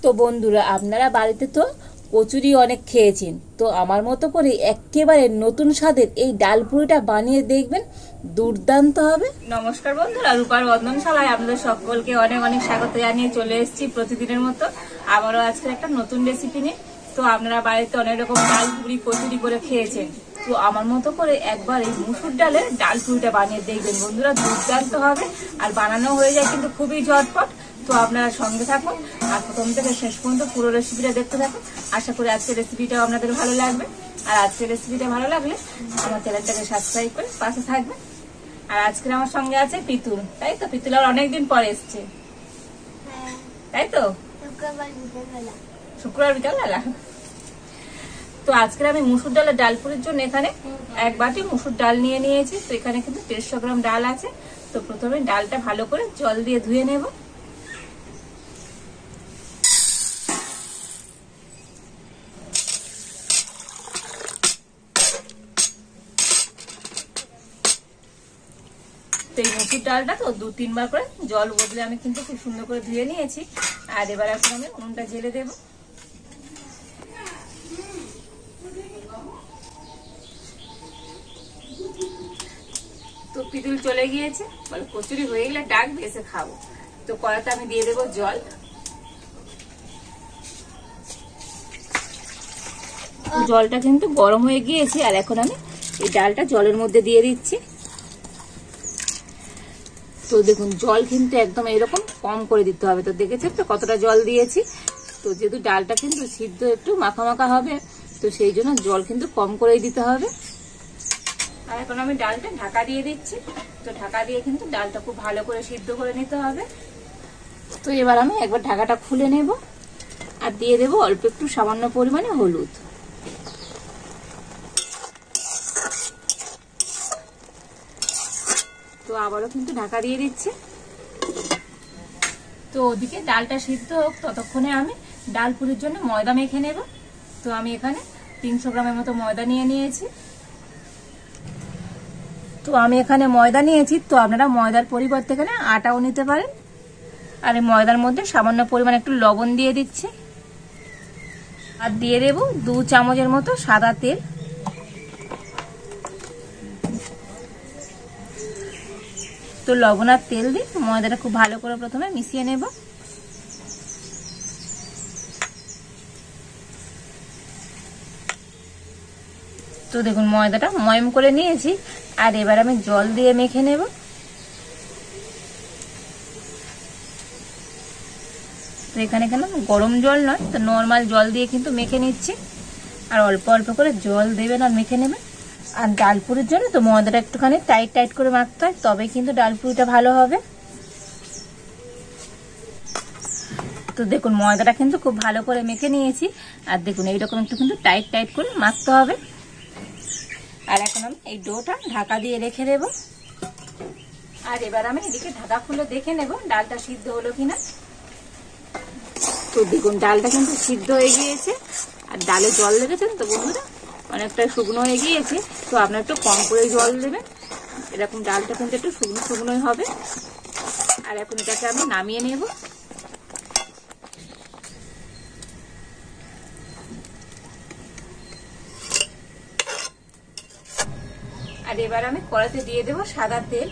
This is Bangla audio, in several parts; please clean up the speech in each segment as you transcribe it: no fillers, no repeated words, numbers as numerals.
তো বন্ধুরা, আপনারা বাড়িতে তো কচুরি অনেক খেয়েছেন, তো আমার মতো করে একেবারে নতুন স্বাদের এই ডাল পুরিটা বানিয়ে দেখবেন, দুর্দান্ত হবে। নমস্কার বন্ধুরা, রূপার রন্ধনশালায় আপনাদের সকলকে অনেক অনেক স্বাগত জানিয়ে চলে এসেছি প্রতিদিনের মতো আবারও আজকে একটা নতুন রেসিপি নিয়ে। তো আপনারা বাড়িতে অনেক রকম ডাল পুরি কচুরি করে খেয়েছেন, তো আমার মতো করে একবার এই মুসুর ডালের ডাল পুরিটা বানিয়ে দেখবেন বন্ধুরা, দুর্দান্ত হবে। আর বানানো হয়ে যায় কিন্তু খুবই ঝটপট। তো আপনারা সঙ্গে থাকুন আর প্রথম থেকে শেষ পর্যন্ত পুরো রেসিপিটা দেখতে থাকুন। আশা করি আজকের রেসিপিটাও আপনাদের ভালো লাগবে। আর আজকের রেসিপিটা ভালো লাগলে আমার চ্যানেলটাকে সাবস্ক্রাইব করে পাশে থাকবেন। আর আজকের আমার সঙ্গে আছে পিতুল, তাই তো? পিতুল আর অনেকদিন পরে এসছে, তাই তো? শুক্রবার বিকালবেলা। তো আজকে আমি মুসুর ডালের ডাল পুরির জন্য এখানে এক বাটি মুসুর ডাল নিয়ে নিয়েছি। তো এখানে কিন্তু 150 গ্রাম ডাল আছে। তো প্রথমে ডালটা ভালো করে জল দিয়ে ধুয়ে নেব। এই মুসুর ডালটা তো 2-3 বার করে জল বদলে আমি কিন্তু খুব সুন্দর করে ধুয়ে নিয়েছি। আর এবার এখন আমি উনুনটা জ্বেলে দেব। তো পিতুল চলে গিয়েছে, বলে কচুরি হয়ে গেলে ডাকবে, এসে খাবো। তো কড়াতে আমি দিয়ে দেবো জল। জলটা কিন্তু গরম হয়ে গিয়েছে, আর এখন আমি এই ডালটা জলের মধ্যে দিয়ে দিচ্ছি। তো দেখুন, জল কিন্তু একদম এরকম কম করে দিতে হবে। তো দেখেছেন তো কতটা জল দিয়েছি। তো যেহেতু ডালটা কিন্তু সিদ্ধ একটু মাখা মাখা হবে, তো সেই জন্য জল কিন্তু কম করেই দিতে হবে। আর এখন আমি ডালটা ঢাকা দিয়ে দিচ্ছি। তো ঢাকা দিয়ে কিন্তু ডালটা খুব ভালো করে সিদ্ধ করে নিতে হবে। তো এবার আমি একবার ঢাকাটা খুলে নেব আর দিয়ে দেব অল্প একটু সামান্য পরিমাণে হলুদ। তো আবারও কিন্তু ঢাকা দিয়ে দিচ্ছি। তো ওদিকে ডালটা সিদ্ধ হোক, ততক্ষণে আমি ডাল পুরির জন্য ময়দা মেখে নেব। তো আমি এখানে 300 গ্রামের মতো ময়দা নিয়ে নিয়েছি। তো আমি এখানে ময়দা নিয়েছি, তো আপনারা ময়দার পরিবর্তে এখানে আটাও নিতে পারেন। আর এই ময়দার মধ্যে সামান্য পরিমাণ একটু লবণ দিয়ে দিচ্ছি। আর দিয়ে দেব 2 চামচের মতো সাদা তেল। তো লবণ আর তেল দিয়ে ময়দাটা খুব ভালো করে প্রথমে মিশিয়ে নেব। তো দেখুন, ময়দাটা ময়ম করে নিয়েছি। আর এবার আমি জল দিয়ে মেখে নেব। তো এখানে কেন গরম জল নয়, তো নর্মাল জল দিয়ে কিন্তু মেখে নিচ্ছি। আর অল্প অল্প করে জল দেবেন আর মেখে নেবেন। আর ডাল পুরির জন্য তো ময়দাটা একটুখানি টাইট টাইট করে মাখতে হয়, তবে কিন্তু ডাল পুরিটা ভালো হবে। তো দেখুন, ময়দাটা কিন্তু খুব ভালো করে মেখে নিয়েছি। আর দেখুন, এইরকম একটু কিন্তু টাইট টাইট করে মাখতে হবে। আর এখন আমি এই ডোটা ঢাকা দিয়ে রেখে দেব। আর এবার আমি এদিকে ঢাকা খুলে দেখে নেব ডালটা সিদ্ধ হলো কিনা। তো দেখুন, ডালটা কিন্তু সিদ্ধ হয়ে গিয়েছে। আর ডালে জল লেগেছেন তো বন্ধুরা, অনেকটা শুকনো হয়ে গিয়েছে। তো আপনার একটু কম করে জল দেবেন, এরকম ডালটা কিন্তু একটু শুকনো শুকনোই হবে। আর এখন এটাকে আমি নামিয়ে নেব। আর এবার আমি কড়াইতে দিয়ে দেব সাদা তেল।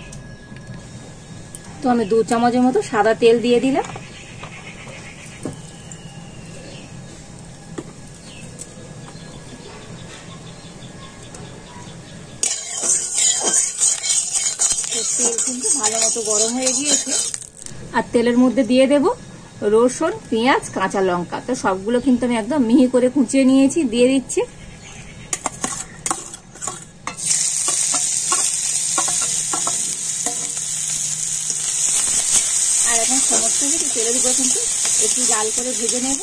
তো আমি 2 চামচের মতো সাদা তেল দিয়ে দিলাম। তেল কিন্তু ভালো মতো গরম হয়ে গিয়েছে। আর তেলের মধ্যে দিয়ে দেব রসুন, পেঁয়াজ, কাঁচা লঙ্কা। তো সবগুলো কিন্তু আমি একদম মিহি করে কুচিয়ে নিয়েছি, দিয়ে দিচ্ছি। আর এখন সমস্ত কিছু তেলের উপর কিন্তু একটু লাল করে ভেজে নেব।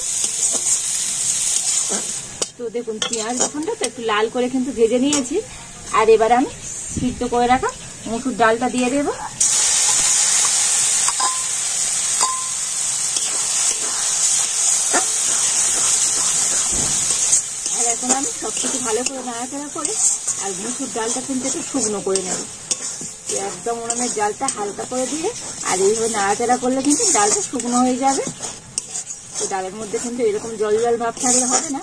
তো দেখুন, পেঁয়াজ রসুনটা তো একটু লাল করে কিন্তু ভেজে নিয়েছি। আর এবার আমি সিদ্ধ করে রাখা মুসুর ডালটা দিয়ে দেব। আর এখন আমি সবকিছু ভালো করে নাড়াচাড়া করে আর মুসুর ডালটা কিন্তু একটু শুকনো করে নেব। একদম উনুনের জালটা হালকা করে দিয়ে আর এইভাবে নাড়াচাড়া করলে কিন্তু ডালটা শুকনো হয়ে যাবে। তো ডালের মধ্যে কিন্তু এরকম জল জল ভাব থাকলে হবে না,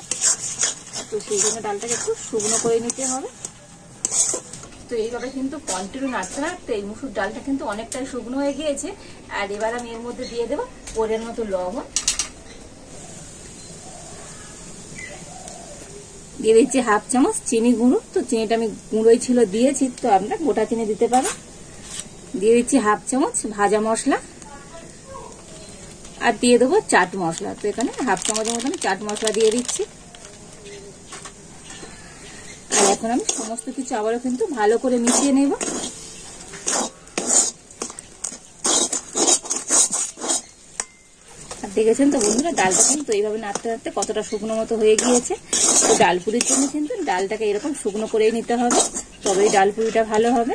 তো সেই জন্য ডালটাকে একটু শুকনো করে নিতে হবে। তো এইভাবে কিন্তু কন্টিনিউ নাড়তে নাড়তে এই মুসুর ডালটা কিন্তু অনেকটাই শুকনো হয়ে গিয়েছে। আর এবার আমি এর মধ্যে দিয়ে দেবো পরিমাণ মতো লবণ, দিয়ে দিচ্ছি হাফ চামচ চিনি গুঁড়ো। তো চিনিটা আমি গুঁড়োই ছিল দিয়েছি, তো আপনারা গোটা চিনি দিতে পারেন। দিয়ে দিচ্ছি হাফ চামচ ভাজা মশলা, আর দিয়ে দেবো চাট মশলা। তো এখানে হাফ চামচের মতন চাট মশলা দিয়ে দিচ্ছি। আর এখন আমি সমস্ত কিছু আবারও কিন্তু ভালো করে মিশিয়ে নেব। আর দেখেছেন তো বন্ধুরা, ডালটা কিন্তু এইভাবে নাড়তে নাড়তে কতটা শুকনো মতো হয়ে গিয়েছে। তো ডালপুরির জন্য কিন্তু ডালটাকে এরকম শুকনো করেই নিতে হবে, তবেই ডালপুরিটা ভালো হবে।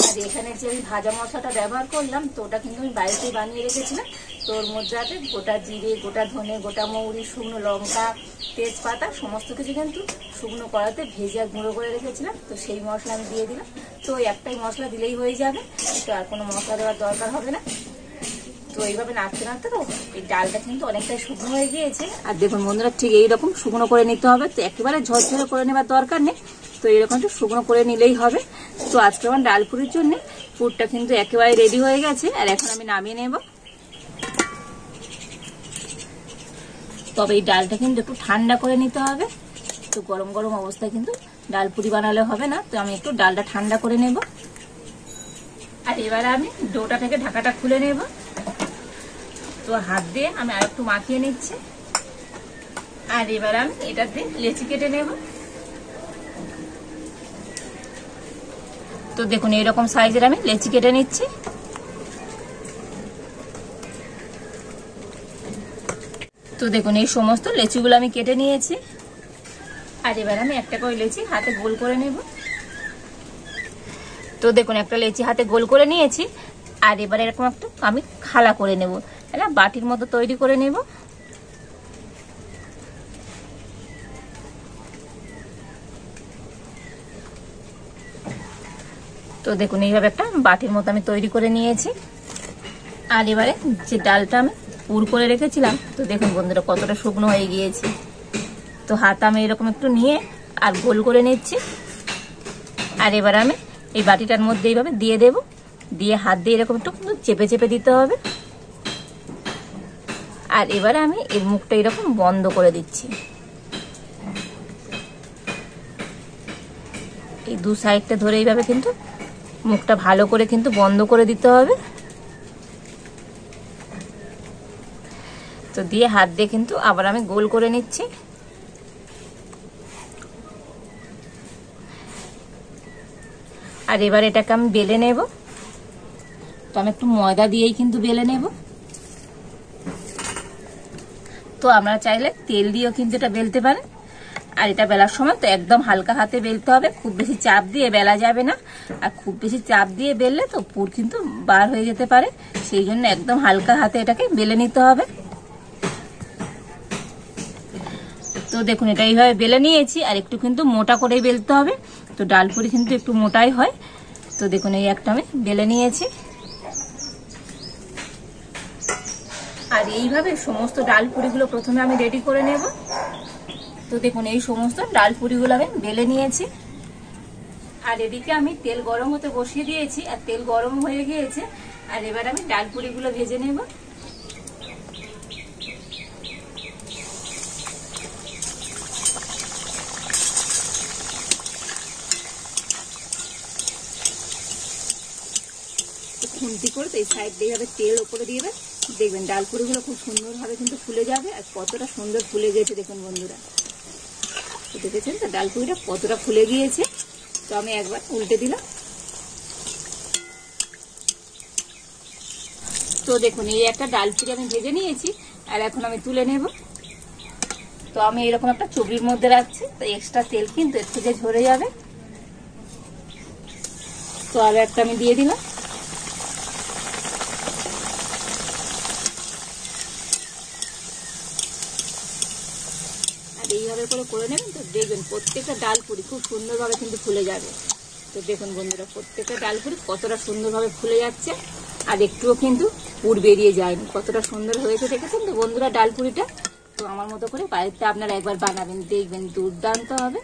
আর এখানে যে আমি ভাজা মশলাটা ব্যবহার করলাম, তো ওটা কিন্তু আমি বাড়িতেই বানিয়ে রেখেছিলাম। তো ওর মধ্যে আছে গোটা জিরে, গোটা ধনে, গোটা মৌরি, শুকনো লঙ্কা, তেজপাতা সমস্ত কিছু কিন্তু শুকনো কড়াতে ভেজে গুঁড়ো করে রেখেছিলাম। তো সেই মশলা আমি দিয়ে দিলাম। তো একটাই মশলা দিলেই হয়ে যাবে, তো আর কোনো মশলা দেওয়ার দরকার হবে না। তো এইভাবে নাড়তে নাড়তে তো এই ডালটা কিন্তু অনেকটাই শুকনো হয়ে গিয়েছে। আর দেখুন বন্ধুরা, ঠিক এইরকম শুকনো করে নিতে হবে। তো একেবারে ঝরঝরে করে নেবার দরকার নেই, তো এইরকম একটু শুকনো করে নিলেই হবে। তো আজকে আমার ডাল পুরির জন্য পুরটা কিন্তু একেবারে রেডি হয়ে গেছে। আর এখন আমি নামিয়ে নেব। তবে এই ডালটা কিন্তু একটু ঠান্ডা করে নিতে হবে, তো গরম গরম অবস্থায় কিন্তু ডাল পুরি বানালে হবে না। তো আমি একটু ডালটা ঠান্ডা করে নেব। আর এবারে আমি ডোটা থেকে ঢাকাটা খুলে নেব। তো হাত দিয়ে আমি আর একটু মাখিয়ে নিচ্ছি। আর এবার আমি এটা দিয়ে লেচি কেটে নেব। তো দেখুন এইরকম সাইজের আমি লেচি কেটে নিচ্ছি। তো দেখুন এই সমস্ত লেচিগুলো আমি কেটে নিয়েছি। আর এবার আমি একটা করে লেচি হাতে গোল করে নেব। তো দেখুন একটা লেচি হাতে গোল করে নিয়েছি। আর এবার এরকম একটা আমি খালা করে নেব, এটা বাটির মতো তৈরি করে নেব। তো দেখুন এইভাবে একটা বাটির মতো আমি তৈরি করে নিয়েছি। আর এবারে যে ডালটা আমি পুর করে রেখেছিলাম, তো দেখুন বন্ধুরা কতটা শুকনো হয়ে গিয়েছে। তো হাত আমি এরকম একটু নিয়ে আর গোল করে নিচ্ছি। আর এবার আমি এই বাটিটার মধ্যে এইভাবে দিয়ে দেব, দিয়ে হাত দিয়ে এরকম একটু চেপে চেপে দিতে হবে। আর এবারে আমি এর মুখটা এরকম বন্ধ করে দিচ্ছি। এই দু সাইডটা ধরে এইভাবে কিন্তু মুখটা ভালো করে কিন্তু বন্ধ করে দিতে হবে। তো দিয়ে হাত দিয়ে কিন্তু আবার আমি গোল করে নিচ্ছি। আর এবার এটাকে আমি বেলে নেব। তো আমি একটু ময়দা দিয়েই কিন্তু বেলে নেব। তো আপনারা চাইলে তেল দিয়েও কিন্তু এটা বেলতে পারেন। আর এটা বেলার সময় তো একদম হালকা হাতে বেলতে হবে, খুব বেশি চাপ দিয়ে বেলা যাবে না। আর খুব বেশি চাপ দিয়ে বেললে তো পুর কিন্তু বার হয়ে যেতে পারে, সেই জন্য একদম হালকা হাতে এটাকে বেলে নিতে হবে। তো দেখুন এটা এইভাবে বেলে নিয়েছি। আর একটু কিন্তু মোটা করেই বেলতে হবে, তো ডাল পুরি কিন্তু একটু মোটাই হয়। তো দেখুন এই একটা আমি বেলে নিয়েছি। আর এইভাবে সমস্ত ডাল পুরিগুলো প্রথমে আমি রেডি করে নেব। তো দেখুন এই সমস্ত ডাল পুরিগুলো আমি বেলে নিয়েছি। আর এদিকে আমি তেল গরম হতে বসিয়ে দিয়েছি, আর তেল গরম হয়ে গিয়েছে। আর এবার আমি ডাল পুরিগুলো ভেজে নেব। খুন্তি করে তো এই সাইড দিয়ে এইভাবে তেল উপরে দিয়ে দেখবেন ডাল পুরিগুলো খুব সুন্দরভাবে কিন্তু ফুলে যাবে। আর কতটা সুন্দর ফুলে গিয়েছে দেখুন বন্ধুরা, দেখেছেন তো ডাল পুরিটা কতটা ফুলে গিয়েছে। তো আমি একবার উল্টে দিলাম। তো দেখুন এই একটা ডাল পুরি আমি ভেজে নিয়েছি। আর এখন আমি তুলে নেব। তো আমি এরকম একটা চুবড়ির মধ্যে রাখছি, তো এক্সট্রা তেল কিন্তু এর থেকে ঝরে যাবে। তো আর একটা আমি দিয়ে দিলাম। আর এইভাবে করে নেবেন, তো দেখবেন প্রত্যেকটা ডাল পুরি খুব সুন্দরভাবে কিন্তু ফুলে যাবে। তো দেখুন বন্ধুরা প্রত্যেকটা ডাল পুরি কতটা সুন্দরভাবে ফুলে যাচ্ছে, আর একটুও কিন্তু পুর বেরিয়ে যায়নি, কতটা সুন্দর হয়েছে দেখেছেন তো বন্ধুরা ডাল পুরিটা। তো আমার মতো করে বাড়িতে আপনারা একবার বানাবেন, দেখবেন দুর্দান্ত হবে।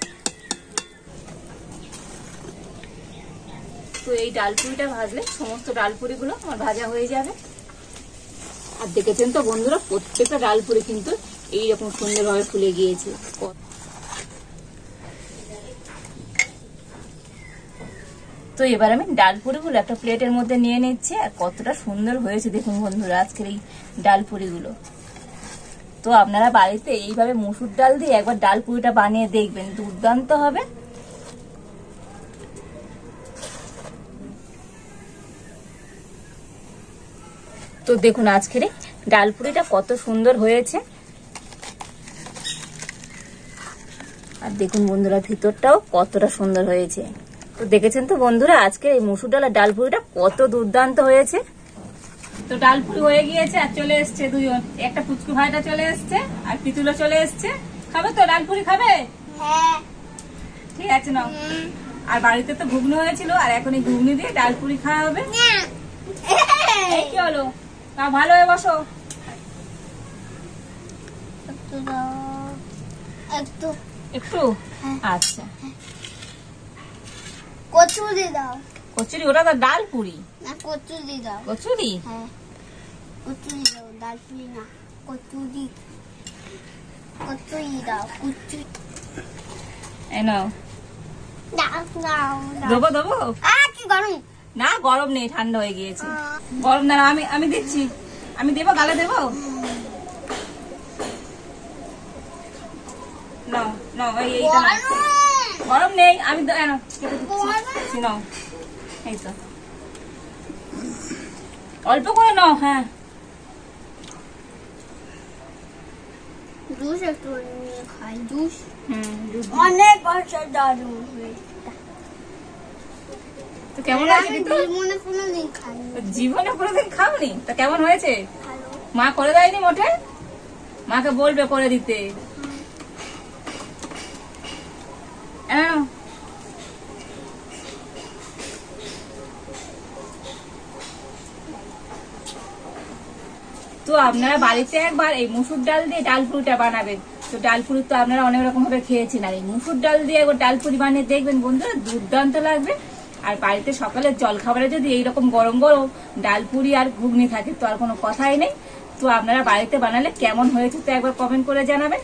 তো এই ডালপুরিটা ভাজলে সমস্ত ডালপুরিগুলো আমার ভাজা হয়ে যাবে। আর দেখেছেন তো বন্ধুরা, প্রত্যেকটা ডালপুরি কিন্তু এইরকম সুন্দরভাবে ফুলে গিয়েছে। তো এবার আমি ডালপুরিগুলো একটা প্লেটের মধ্যে নিয়ে নিচ্ছি। আর কতটা সুন্দর হয়েছে দেখুন বন্ধুরা আজকের এই ডালপুরিগুলো। তো আপনারা বাড়িতে এইভাবে মসুর ডাল দিয়ে একবার ডালপুরিটা বানিয়ে দেখবেন, দুর্দান্ত হবে। তো দেখুন আজকের ডালপুরিটা কত সুন্দর হয়েছে। আর দেখুন বন্ধুরা ভিতরটাও কতটা সুন্দর হয়েছে। তো দেখেছেন তো বন্ধুরা আজকে এই মসুর ডাল আর ডালপুরিটা কত দুর্দান্ত হয়েছে। তো ডালপুরি হয়ে গিয়েছে আর চলে এসছে দুজন, একটা পুচকু ভাইটা চলে এসছে আর পিতুলও চলে এসছে। খাবে তো ডালপুরি? খাবে? হ্যাঁ ঠিক আছে নাও। আর বাড়িতে তো ঘুগনি হয়েছিল, আর এখন এই ঘুগনি দিয়ে ডালপুরি খাওয়া হবে। এই কি হলো? তা ভালো হয়ে বসো। একটু একটু আচ্ছা। কচুরি দাও। কচুরি? ওটা তো ডালপুরি। না কচুরি দাও। কচুরি? হ্যাঁ কচুরি দাও, ডালপুরি না, কচুরি। কচুরি দাও, কচুরি। এই নাও। দাও দাও দেবো দেবো? কি গরম? না গরম নেই, ঠান্ডা হয়ে গিয়েছে। গরম না, আমি দিচ্ছি, আমি দেবো, গালে দেবো। নাও নাও, এইটা নাও। গরম নেই, আমি নাও কেটে দিচ্ছি, নাও। এই তো অল্প করে নাও। হ্যাঁ জুস একটু নিয়ে খাই, জুস। জুস অনেক দারুণ হয়েছে। তো কেমন হয়েছে? জীবনে কোনোদিন খাইনি। জীবনে কোনোদিন খাওনি? তো কেমন হয়েছে? ভালো। মা করে দেয়নি মোটে? মাকে বলবে করে দিতে। তো আপনারা বাড়িতে একবার এই মসুর ডাল দিয়ে ডালপুরিটা বানাবেন। তো ডালপুরি তো আপনারা অনেক রকম ভাবে খেয়েছেন, আর এই মসুর ডাল দিয়ে একবার ডালপুরি বানিয়ে দেখবেন বন্ধুরা, দুর্দান্ত লাগবে। আর বাড়িতে সকালের জল খাবারে যদি এইরকম গরম গরম ডালপুরি আর ঘুগনি থাকে তো আর কোনো কথাই নেই। তো আপনারা বাড়িতে বানালে কেমন হয়েছে তো একবার কমেন্ট করে জানাবেন।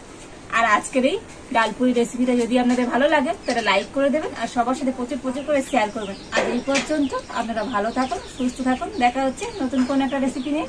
আর আজকের এই ডালপুরি রেসিপিটা যদি আপনাদের ভালো লাগে তাহলে লাইক করে দেবেন, আর সবার সাথে প্রচুর প্রচুর করে শেয়ার করবেন। আর এই পর্যন্ত আপনারা ভালো থাকুন, সুস্থ থাকুন। দেখা হচ্ছে নতুন কোন একটা রেসিপি নিয়ে।